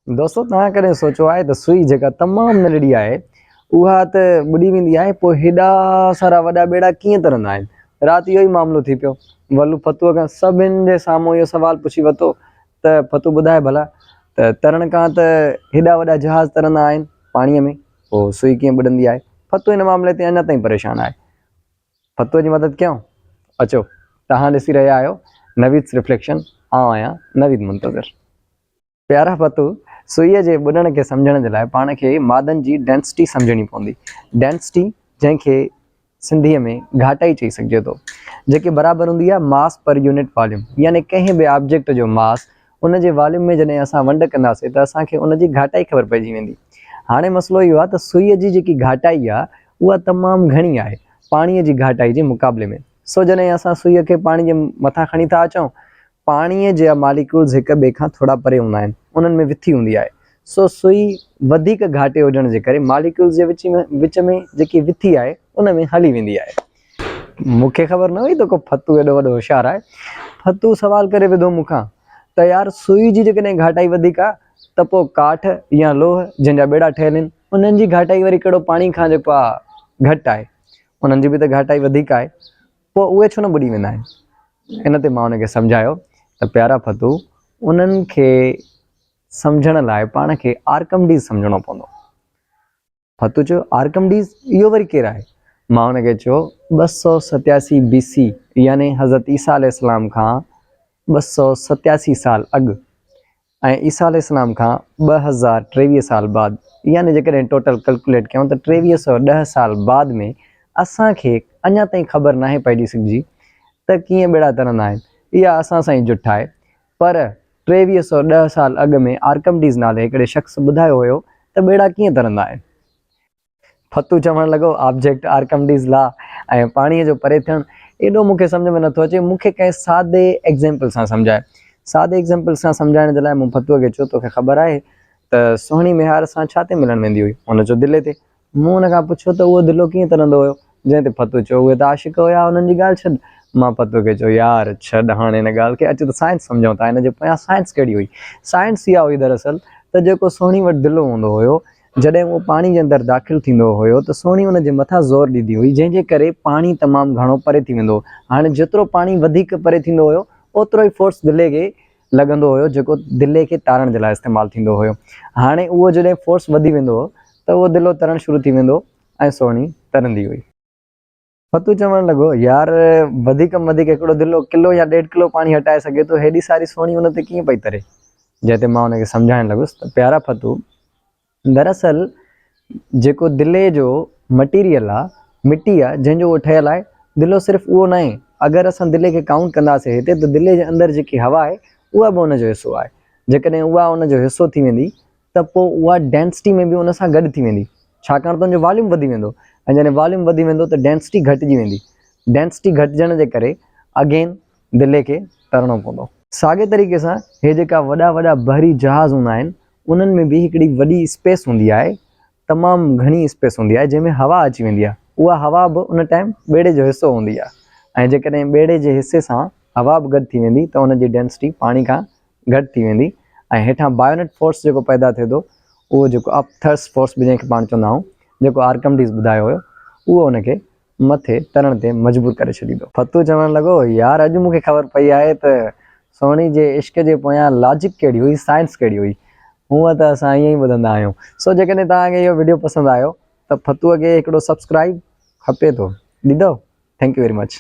दोस्तों तव्हां कॾहिं सोचो आहे त सुई जेका तमामु नंढड़ी आहे उहा त ॿुॾी वेंदी आहे, पोइ हेॾा सारा वॾा ॿेड़ा कीअं तरंदा आहिनि। राति इहो ई मामिलो थी पियो। वल्लू फतूअ खां सभिनि जे साम्हूं इहो सुवालु पुछी वरितो त फतू ॿुधाए भला त तरण खां त हेॾा वॾा जहाज़ तरंदा आहिनि पाणीअ में, पोइ सुई कीअं ॿुॾंदी आहे। फतू हिन मामले ते अञा ताईं परेशान आहे। फतूअ जी मदद कयूं? अचो, तव्हां ॾिसी रहिया आहियो नवीद रिफ्लेक्शन। आउं आहियां नवीद मुंतज़िर। प्यारा फतू, सुईअ जे ॿुॾण खे सम्झण जे लाइ पाण खे मादनि जी डेंसिटी सम्झणी पवंदी। डेंसिटी जंहिंखे सिंधीअ में घाटाई चई सघिजे थो, जेकी बराबरि हूंदी आहे मास पर यूनिट वॉल्यूम। यानी कंहिं बि ऑब्जेक्ट जो मास उन जे वॉल्यूम में जॾहिं असां वंड कंदासीं त असांखे उन जी घाटाई ख़बर पइजी वेंदी। हाणे मसइलो इहो आहे त सुईअ जी जेकी घाटाई आहे उहा तमामु घणी आहे पाणीअ जी घाटाई जे मुक़ाबले में। सो जॾहिं असां सुईअ खे पाणी जे मथां खणी था अचूं, पाणीअ जा मालिक्यूल्स हिक ॿिए खां थोरा परे हूंदा आहिनि, उन्हनि में विथी हूंदी आहे। सो सुई वधीक घाटे हुजण जे करे मालिक्यूल्स जे विच में जेकी विथी आहे उन में हली वेंदी आहे। मूंखे ख़बर न हुई त को फतू एॾो वॾो होशियारु आहे। फतू सवाल करे विधो मूंखां त यार सुई जी जेकॾहिं घाटाई वधीक आहे त पोइ काठ या लोह जंहिंजा ॿेड़ा ठहियल आहिनि उन्हनि जी घाटाई वरी कहिड़ो पाणी खां जेको आहे घटि आहे, उन्हनि जी बि त घाटाई वधीक आहे, पोइ उहे छो न ॿुॾी वेंदा आहिनि। इन ते मां उनखे सम्झायो त प्यारा फतू, उन्हनि खे सम्झण लाइ पाण खे आर्कमिडीज़ सम्झणो पवंदो। फतू चयो आर्कमिडीज़ इहो वरी केरु आहे? मां उनखे चयो 287 BC यानी हज़रत ईसा अलैहिस्सलाम खां 287 साल अॻु ऐं ईसा अलैहिस्सलाम खां 2023 साल बाद, यानी जेकॾहिं टोटल कैलकुलेट कयूं त 2310 साल बाद में असांखे अञा ताईं ख़बर नाहे पइजी सघिजी त कीअं ॿेड़ा तरंदा आहिनि। इहा असां सां ई जुठ आहे। पर 2310 साल अॻु में आर्कमिडीज़ नाले हिकिड़े शख़्स ॿुधायो हुयो त ॿेड़ा कीअं तरंदा आहिनि। फतू चवणु लॻो ऑब्जेक्ट आर्कमिडीज़ ला ऐं पाणीअ जो परे थियणु, एॾो मूंखे सम्झ में नथो अचे। मूंखे कंहिं सादे एग्ज़ाम्पल सां सम्झाए। सादे एग्ज़ाम्पल सां सम्झाइण जे लाइ मूं फतूअ खे चयो तोखे ख़बर आहे त सुहिणी मेहार सां छा ते मिलणु वेंदी हुई? हुन चयो दिले ते। मूं हुन खां पुछियो त उहो दिलो कीअं तरंदो हुयो? जंहिं ते फतू चयो उहे त आशिक़ हुया, हुननि जी ॻाल्हि छॾ। मां फतूअ खे चयो यार छॾ हाणे हिन ॻाल्हि खे, अचु त साइंस सम्झूं था। हिन जे पोयां साइंस कहिड़ी हुई? साइंस इहा हुई दरअसल त जेको सुहिणी वटि दिलो हूंदो हुयो, जॾहिं उहो पाणी जे अंदरि दाख़िल थींदो हुयो त सुहिणी उन जे मथां ज़ोर ॾींदी हुई, जंहिंजे करे पाणी तमामु घणो परे थी वेंदो। हाणे जेतिरो पाणी वधीक परे थींदो हुयो ओतिरो ई फोर्स दिले खे लॻंदो हुयो, जेको दिले खे तारण जे लाइ इस्तेमालु थींदो हुयो। हाणे उहो जॾहिं फोर्स वधी वेंदो हो त उहो दिलो तरणु शुरू थी वेंदो ऐं सुहिणी तरंदी हुई। फतू चवणु लॻो यार वधीक में वधीक हिकिड़ो दिलो किलो या 1.5 किलो पाणी हटाए सघे थो, हेॾी सारी सुहिणी हुन ते कीअं पई तरे? जंहिं ते मां हुनखे सम्झाइणु लॻुसि त प्यारा फतू, दरअसल जेको दिले जो मटीरियल आहे, मिटी आहे जंहिंजो उहो ठहियलु आहे, दिलो सिर्फ़ु उहो न आहे। अगरि असां दिले खे काउंट कंदासीं हिते त दिले जे अंदरि जेकी हवा आहे उहा बि उनजो हिसो आहे। जेकॾहिं उहा उनजो हिसो थी वेंदी त पोइ उहा डेंसिटी में बि उन सां गॾु थी वेंदी, छाकाणि त उनजो वॉल्यूम वधी वेंदो ऐं जॾहिं वॉल्यूम वधी वेंदो त डेंसिटी घटिजी वेंदी। डेंसिटी घटिजण जे करे अगेन दिले खे तरणो पवंदो। साॻे तरीक़े सां हे जेका वॾा वॾा बहरी जहाज़ हूंदा आहिनि उन्हनि में बि हिकिड़ी वॾी स्पेस हूंदी आहे, तमामु घणी स्पेस हूंदी आहे जंहिंमें हवा अची वेंदी आहे। उहा हवा बि उन टाइम ॿेड़े जो हिसो हूंदी आहे ऐं जेकॾहिं ॿेड़े जे हिसे सां हवा बि गॾु थी वेंदी त उनजी डेंसिटी पाणी खां घटि थी वेंदी ऐं हेठां बायोनेट फोर्स जेको पैदा थिए थो, उहो जेको अपथर्स्ट फोर्स बि जंहिंखे पाण चवंदा आहियूं, जेको आर्कमिडीज़ ॿुधायो हुयो, उहो उनखे मथे तरण ते मजबूर करे छॾींदो। फतू चवणु लॻो यार अॼु मूंखे ख़बर पई आहे त सुहिणी जे इश्क जे पोयां लॉजिक कहिड़ी हुई, साइंस कहिड़ी हुई। हूअं त असां ईअं ई ॿुधंदा आहियूं। सो जेकॾहिं तव्हांखे इहो वीडियो पसंदि आयो त फतूअ खे हिकिड़ो सब्सक्राइब खपे थो, ॾींदव? Thank U very much.